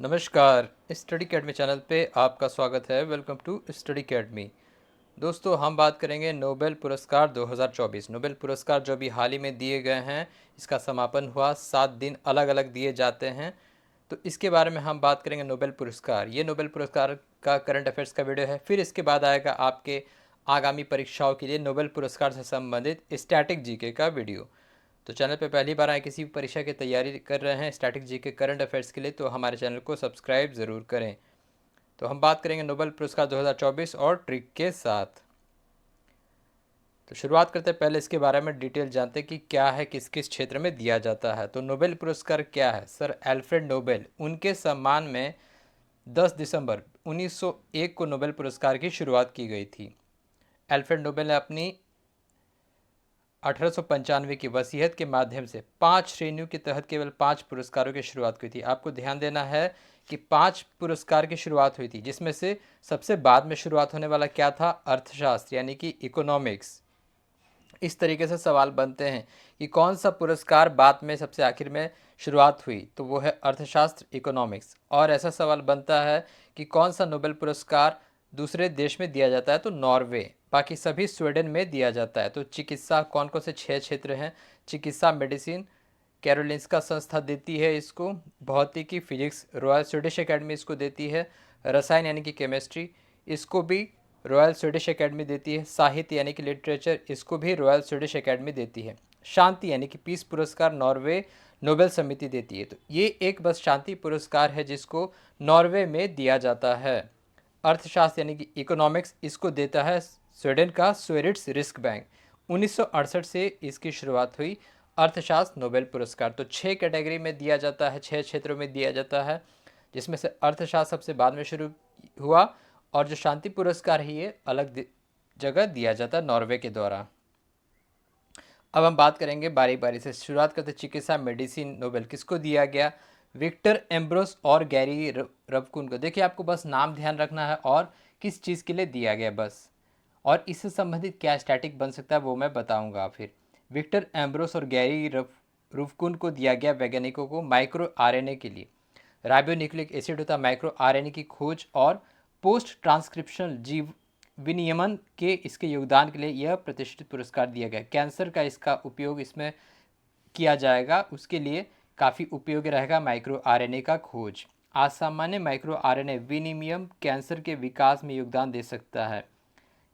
नमस्कार। Study academy channel पे आपका स्वागत है। Welcome to study academy. दोस्तों, हम बात करेंगे नोबेल पुरस्कार 2024। नोबेल पुरस्कार जो अभी हाल ही में दिए गए हैं, इसका समापन हुआ। 7 दिन अलग अलग दिए जाते हैं, तो इसके बारे में हम बात करेंगे। नोबेल पुरस्कार, ये नोबेल पुरस्कार का करंट अफेयर्स का वीडियो है। फिर इसके बाद आएगा आपके आगामी परीक्षाओं के लिए नोबेल पुरस्कार से संबंधित स्टैटिक जीके का वीडियो। तो चैनल पे पहली बार आए, किसी भी परीक्षा की तैयारी कर रहे हैं स्टैटिक जी के करंट अफेयर्स के लिए, तो हमारे चैनल को सब्सक्राइब ज़रूर करें। तो हम बात करेंगे नोबेल पुरस्कार 2024 और ट्रिक के साथ। तो शुरुआत करते हैं, पहले इसके बारे में डिटेल जानते हैं कि क्या है, किस किस क्षेत्र में दिया जाता है। तो नोबेल पुरस्कार क्या है? सर एल्फ्रेड नोबेल, उनके सम्मान में 10 दिसंबर 1901 को नोबेल पुरस्कार की शुरुआत की गई थी। एल्फ्रेड नोबेल ने अपनी 1895 की वसीयत के माध्यम से 5 श्रेणियों के तहत केवल 5 पुरस्कारों की शुरुआत की थी। आपको ध्यान देना है कि 5 पुरस्कार की शुरुआत हुई थी, जिसमें से सबसे बाद में शुरुआत होने वाला क्या था? अर्थशास्त्र, यानी कि इकोनॉमिक्स। इस तरीके से सवाल बनते हैं कि कौन सा पुरस्कार बाद में सबसे आखिर में शुरुआत हुई, तो वो है अर्थशास्त्र, इकोनॉमिक्स। और ऐसा सवाल बनता है कि कौन सा नोबेल पुरस्कार दूसरे देश में दिया जाता है, तो नॉर्वे। बाकी सभी स्वीडन में दिया जाता है। तो चिकित्सा, कौन कौन से 6 क्षेत्र हैं? चिकित्सा, मेडिसिन, कैरोलिंस्का संस्था देती है इसको। भौतिकी, फिजिक्स, रॉयल स्वीडिश एकेडमी इसको देती है। रसायन यानी कि केमिस्ट्री, इसको भी रॉयल स्वीडिश एकेडमी देती है। साहित्य यानी कि लिटरेचर, इसको भी रॉयल स्वीडिश एकेडमी देती है। शांति यानी कि पीस पुरस्कार नॉर्वे नोबेल समिति देती है। तो ये एक बस शांति पुरस्कार है जिसको नॉर्वे में दिया जाता है। अर्थशास्त्र यानी कि इकोनॉमिक्स, इसको देता है स्वीडन का स्वेरिट्स रिस्क बैंक। 1968 से इसकी शुरुआत हुई अर्थशास्त्र नोबेल पुरस्कार। तो 6 कैटेगरी में दिया जाता है, 6 क्षेत्रों में दिया जाता है, जिसमें से अर्थशास्त्र सबसे बाद में शुरू हुआ। और जो शांति पुरस्कार है ये अलग जगह दिया जाता है नॉर्वे के द्वारा। अब हम बात करेंगे बारी बारी से। शुरुआत करते चिकित्सा, मेडिसिन नोबेल किसको दिया गया? विक्टर एम्ब्रोस और गैरी रवकुन को। देखिए, आपको बस नाम ध्यान रखना है और किस चीज़ के लिए दिया गया बस, और इससे संबंधित क्या स्टैटिक बन सकता है वो मैं बताऊंगा फिर। विक्टर एम्ब्रोस और गैरी रुवकुन को दिया गया वैज्ञानिकों को माइक्रो आरएनए के लिए। राइबोन्यूक्लिक एसिड होता है माइक्रो आरएनए की खोज और पोस्ट ट्रांसक्रिप्शनल जीव विनियमन के इसके योगदान के लिए यह प्रतिष्ठित पुरस्कार दिया गया। कैंसर का इसका उपयोग इसमें किया जाएगा, उसके लिए काफ़ी उपयोगी रहेगा माइक्रो आरएनए का खोज। असामान्य माइक्रो आरएनए विनिमय कैंसर के विकास में योगदान दे सकता है।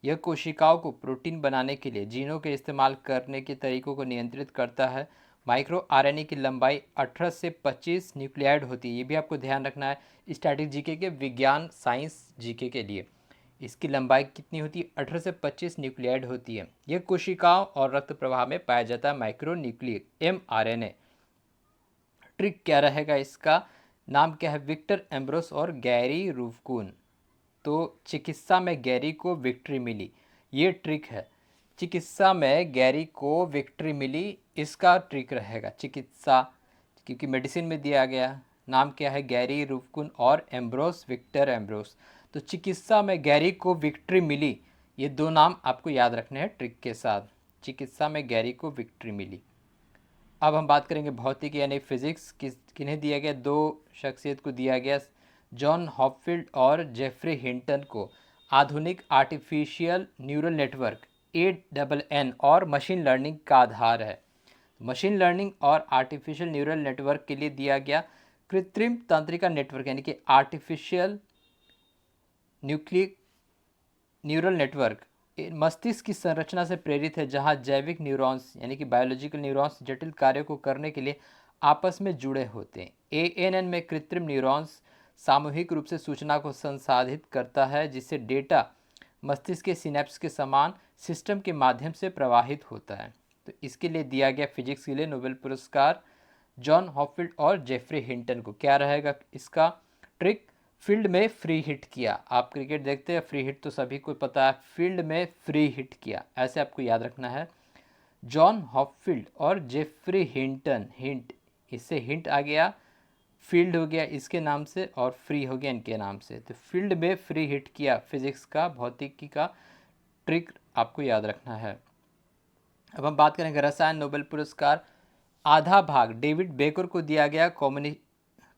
यह कोशिकाओं को प्रोटीन बनाने के लिए जीनों के इस्तेमाल करने के तरीकों को नियंत्रित करता है। माइक्रो आरएनए की लंबाई 18 से 25 न्यूक्लियाइड होती है। ये भी आपको ध्यान रखना है स्टैटिक जीके के, विज्ञान साइंस जीके के लिए। इसकी लंबाई कितनी होती है? 18 से 25 न्यूक्लियाइड होती है। यह कोशिकाओं और रक्त प्रवाह में पाया जाता है माइक्रो न्यूक्लिक mRNA। ट्रिक क्या रहेगा इसका? नाम क्या है? विक्टर एम्ब्रोस और गैरी रूवकुन। तो चिकित्सा में गैरी को विक्ट्री मिली, ये ट्रिक है। चिकित्सा में गैरी को विक्ट्री मिली, इसका ट्रिक रहेगा चिकित्सा, क्योंकि मेडिसिन में दिया गया। नाम क्या है? गैरी रूवकुन और एम्ब्रोस, विक्टर एम्ब्रोस। तो चिकित्सा में गैरी को विक्ट्री मिली, ये दो नाम आपको याद रखने हैं ट्रिक के साथ। चिकित्सा में गैरी को विक्ट्री मिली। अब हम बात करेंगे भौतिकी यानी फिजिक्स, किन्हें दिया गया? दो शख्सियत को दिया गया, जॉन हॉपफील्ड और जेफरी हिंटन को। आधुनिक आर्टिफिशियल न्यूरल नेटवर्क ANN और मशीन लर्निंग का आधार है। मशीन लर्निंग और आर्टिफिशियल न्यूरल नेटवर्क के लिए दिया गया कृत्रिम तंत्रिका नेटवर्क यानी कि आर्टिफिशियल न्यूक्लिक न्यूरल नेटवर्क मस्तिष्क की संरचना से प्रेरित है, जहां जैविक न्यूरॉन्स यानी कि बायोलॉजिकल न्यूरॉन्स जटिल कार्यों को करने के लिए आपस में जुड़े होते हैं। ANN में कृत्रिम न्यूरॉन्स सामूहिक रूप से सूचना को संसाधित करता है, जिससे डेटा मस्तिष्क के सिनेप्स के समान सिस्टम के माध्यम से प्रवाहित होता है। तो इसके लिए दिया गया फिजिक्स के लिए नोबेल पुरस्कार जॉन हॉपफील्ड और जेफरी हिंटन को। क्या रहेगा इसका ट्रिक? फील्ड में फ्री हिट किया। आप क्रिकेट देखते हैं, फ्री हिट तो सभी को पता है, फील्ड में फ्री हिट किया, ऐसे आपको याद रखना है। जॉन हॉपफील्ड और जेफरी हिंटन, हिंट, इससे हिंट आ गया, फील्ड हो गया इसके नाम से और फ्री हो गया इनके नाम से। तो फील्ड में फ्री हिट किया, फिजिक्स का, भौतिकी का ट्रिक आपको याद रखना है। अब हम बात करेंगे रसायन नोबेल पुरस्कार। आधा भाग डेविड बेकर को दिया गया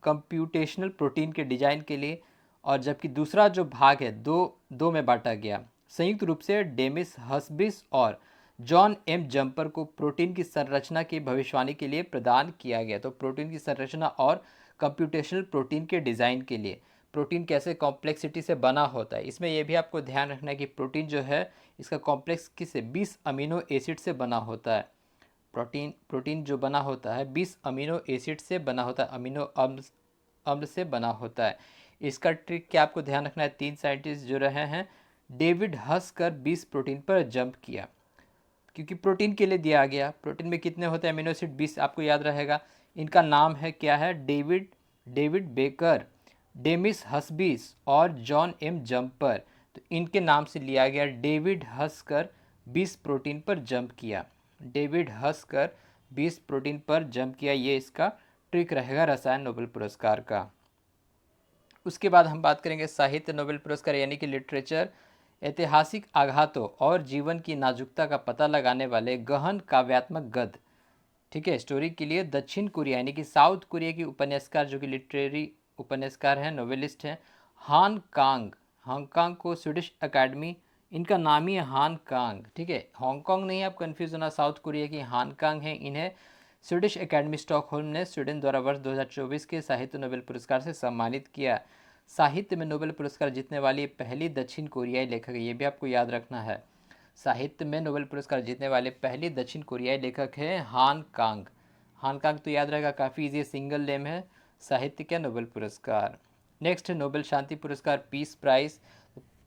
कंप्यूटेशनल प्रोटीन के डिजाइन के लिए, और जबकि दूसरा जो भाग है दो में बांटा गया। संयुक्त रूप से डेमिस हस्बिस और जॉन एम जम्पर को प्रोटीन की संरचना की भविष्यवाणी के लिए प्रदान किया गया। तो प्रोटीन की संरचना और कंप्यूटेशनल प्रोटीन के डिज़ाइन के लिए, प्रोटीन कैसे कॉम्प्लेक्सिटी से बना होता है, इसमें यह भी आपको ध्यान रखना है कि प्रोटीन जो है इसका कॉम्प्लेक्स किससे 20 अमीनो एसिड से बना होता है। प्रोटीन जो बना होता है 20 अमीनो एसिड से बना होता है, अमीनो अम्ल से बना होता है। इसका ट्रिक क्या आपको ध्यान रखना है, 3 साइंटिस्ट जो रहे हैं, डेविड हस्कर 20 प्रोटीन पर जंप किया, क्योंकि प्रोटीन के लिए दिया गया। प्रोटीन में कितने होते हैं अमीनो एसिड, 20 आपको याद रहेगा। इनका नाम है क्या है, डेविड बेकर, डेमिस हस्बिस और जॉन एम जम्पर। तो इनके नाम से लिया गया। डेविड हस्कर 20 प्रोटीन पर जंप किया, डेविड हस्कर 20 प्रोटीन पर जंप किया, ये इसका ट्रिक रहेगा रसायन नोबेल पुरस्कार का। उसके बाद हम बात करेंगे साहित्य नोबेल पुरस्कार यानी कि लिटरेचर। ऐतिहासिक आघातों और जीवन की नाजुकता का पता लगाने वाले गहन काव्यात्मक गद्य, ठीक है, स्टोरी के लिए दक्षिण कोरिया यानी कि साउथ कोरिया की उपन्यासकार, जो कि लिटरेरी उपन्यासकार हैं, नोवेलिस्ट हैं, हान कांग। हांगकांग को स्वीडिश अकेडमी, इनका नाम ही है हान कांग, ठीक है, हांगकांग नहीं, आप कंफ्यूज होना, साउथ कोरिया की हान कांग है। इन्हें स्वीडिश अकेडमी स्टॉकहोल्म ने स्वीडन द्वारा वर्ष 2024 के साहित्य नोबेल पुरस्कार से सम्मानित किया। साहित्य में नोबेल पुरस्कार जीतने वाली पहली दक्षिण कोरियाई लेखक है, ये भी आपको याद रखना है। साहित्य में नोबेल पुरस्कार जीतने वाले पहली दक्षिण कोरियाई लेखक हैं हान कांग। हान कांग तो याद रहेगा, काफ़ी इजी सिंगल नेम है, साहित्य का नोबेल पुरस्कार। नेक्स्ट नोबेल शांति पुरस्कार, पीस प्राइज।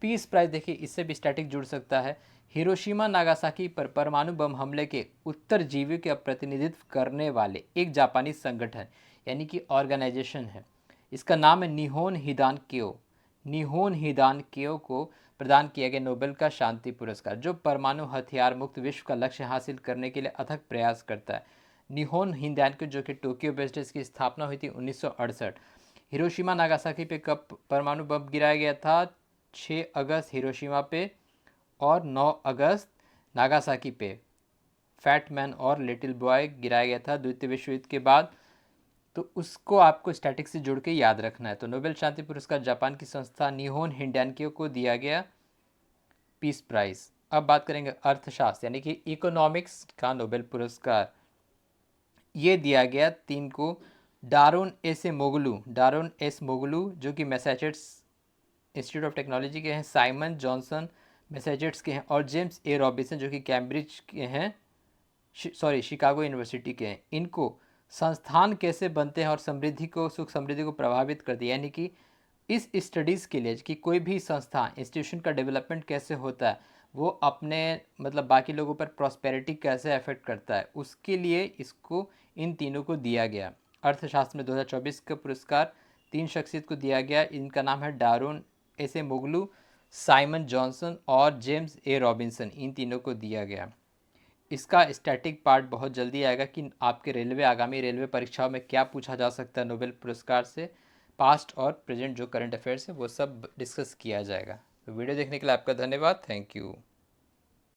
पीस प्राइज देखिए, इससे भी स्टैटिक जुड़ सकता है। हिरोशिमा नागासाकी पर परमाणु बम हमले के उत्तरजीवियों का प्रतिनिधित्व करने वाले एक जापानी संगठन यानी कि ऑर्गेनाइजेशन है, इसका नाम है निहोन हिदान क्यो। निहोन हिदान क्यो को प्रदान किया गया नोबेल का शांति पुरस्कार, जो परमाणु हथियार मुक्त विश्व का लक्ष्य हासिल करने के लिए अथक प्रयास करता है। निहोन हिदान क्यो जो कि टोक्यो बेस्ड है, इसकी स्थापना हुई थी 1968। हिरोशिमा नागासाकी पे कब परमाणु बम गिराया गया था, 6 अगस्त हिरोशिमा पे और 9 अगस्त नागासाकी पे फैट मैन और लिटिल बॉय गिराया गया था द्वितीय विश्व युद्ध के बाद। तो उसको आपको स्टैटिक से जुड़ के याद रखना है। तो नोबेल शांति पुरस्कार जापान की संस्था निहोन हिंडैनक्यो को दिया गया पीस प्राइज। अब बात करेंगे अर्थशास्त्र यानी कि इकोनॉमिक्स का नोबेल पुरस्कार, ये दिया गया 3 को। डारोन एस मोगलू जो कि मैसाचुसेट्स इंस्टीट्यूट ऑफ टेक्नोलॉजी के हैं, साइमन जॉनसन मैसाचुसेट्स के हैं, और जेम्स ए रॉबिन्सन जो कि कैम्ब्रिज के हैं, शिकागो यूनिवर्सिटी के हैं। इनको संस्थान कैसे बनते हैं और सुख समृद्धि को प्रभावित करती है, यानी कि इस स्टडीज़ के लिए कि कोई भी संस्था इंस्टीट्यूशन का डेवलपमेंट कैसे होता है, वो अपने मतलब बाकी लोगों पर प्रॉस्पेरिटी कैसे अफेक्ट करता है, उसके लिए इसको इन तीनों को दिया गया। अर्थशास्त्र में 2024 का पुरस्कार 3 शख्सियत को दिया गया, इनका नाम है डारोन एसे मोगलू, साइमन जॉनसन और जेम्स ए रॉबिन्सन, इन तीनों को दिया गया। इसका स्टैटिक पार्ट बहुत जल्दी आएगा कि आपके आगामी रेलवे परीक्षाओं में क्या पूछा जा सकता है नोबेल पुरस्कार से, पास्ट और प्रेजेंट जो करंट अफेयर्स है वो सब डिस्कस किया जाएगा। तो वीडियो देखने के लिए आपका धन्यवाद, थैंक यू।